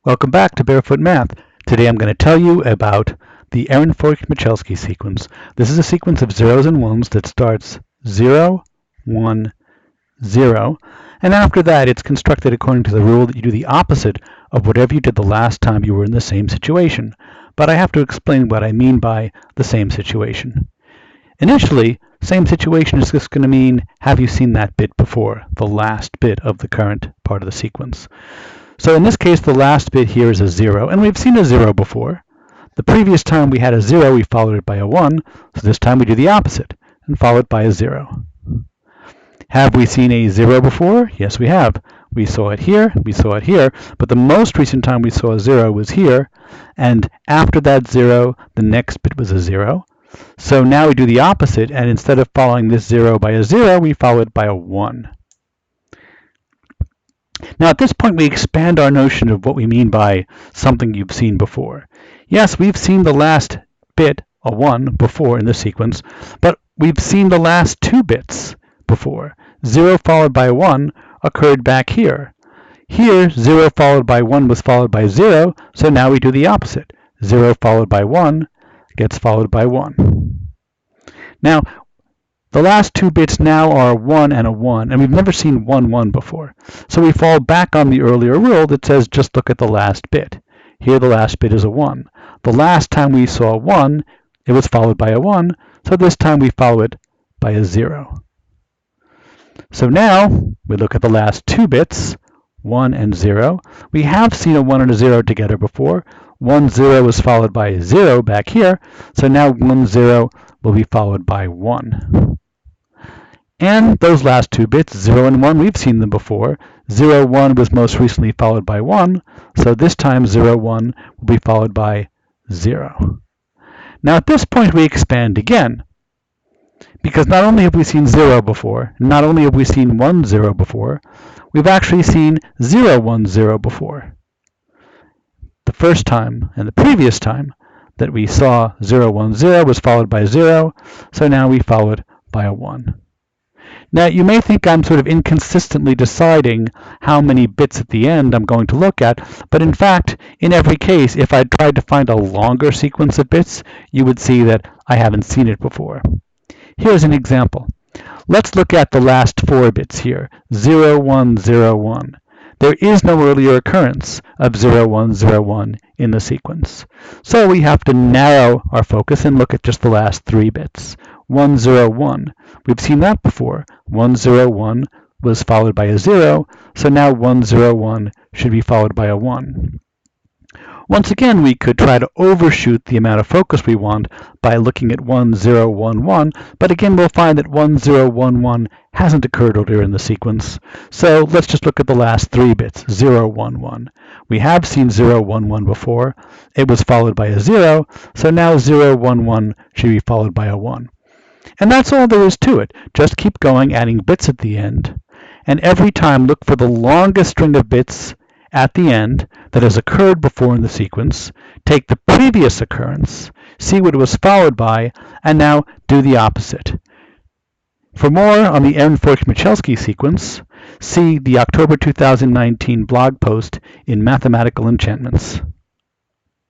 Welcome back to Barefoot Math. Today I'm going to tell you about the Ehrenfeucht-Mycielski sequence. This is a sequence of zeros and ones that starts 0, 1, 0, and after that it's constructed according to the rule that you do the opposite of whatever you did the last time you were in the same situation. But I have to explain what I mean by the same situation. Initially, same situation is just going to mean, have you seen that bit before, the last bit of the current part of the sequence. So in this case, the last bit here is a 0, and we've seen a 0 before. The previous time we had a 0, we followed it by a 1, so this time we do the opposite and follow it by a 0. Have we seen a 0 before? Yes, we have. We saw it here, we saw it here, but the most recent time we saw a 0 was here, and after that 0, the next bit was a 0. So now we do the opposite, and instead of following this 0 by a 0, we follow it by a 1. Now at this point we expand our notion of what we mean by something you've seen before. Yes, we've seen the last bit, a 1, before in the sequence, but we've seen the last two bits before. 0 followed by 1 occurred back here. Here, 0 followed by 1 was followed by 0, so now we do the opposite. 0 followed by 1 gets followed by 1. Now, the last two bits now are a 1 and a 1, and we've never seen 1, 1 before. So we fall back on the earlier rule that says just look at the last bit. Here the last bit is a 1. The last time we saw 1, it was followed by a 1, so this time we follow it by a 0. So now we look at the last two bits, 1 and 0. We have seen a 1 and a 0 together before. 1, 0 was followed by 0 back here, so now 1, 0 will be followed by 1. And those last two bits, 0 and 1, we've seen them before. 0, 1 was most recently followed by 1, so this time 0, 1 will be followed by 0. Now at this point we expand again, because not only have we seen 0 before, not only have we seen 1, 0 before, we've actually seen 0, 1, 0 before. The first time and the previous time that we saw 0, 1, 0 was followed by 0, so now we follow it by a 1. Now you may think I'm sort of inconsistently deciding how many bits at the end I'm going to look at, but in fact, in every case, if I tried to find a longer sequence of bits, you would see that I haven't seen it before. Here's an example. Let's look at the last four bits here, 0, 1, 0, 1. There is no earlier occurrence of 0, 1, 0, 1 in the sequence. So we have to narrow our focus and look at just the last three bits. 1, 0, 1. We've seen that before. 1, 0, 1 was followed by a 0, so now 1, 0, 1 should be followed by a 1. Once again, we could try to overshoot the amount of focus we want by looking at 1, 0, 1, 1, but again we'll find that 1, 0, 1, 1 hasn't occurred earlier in the sequence. So let's just look at the last three bits, 0, 1, 1. We have seen 0, 1, 1 before. It was followed by a 0, so now 0, 1, 1 should be followed by a 1. And that's all there is to it. Just keep going, adding bits at the end. And every time look for the longest string of bits at the end that has occurred before in the sequence, take the previous occurrence, see what it was followed by, and now do the opposite. For more on the Ehrenfeucht-Mycielski sequence, see the October 2019 blog post in Mathematical Enchantments.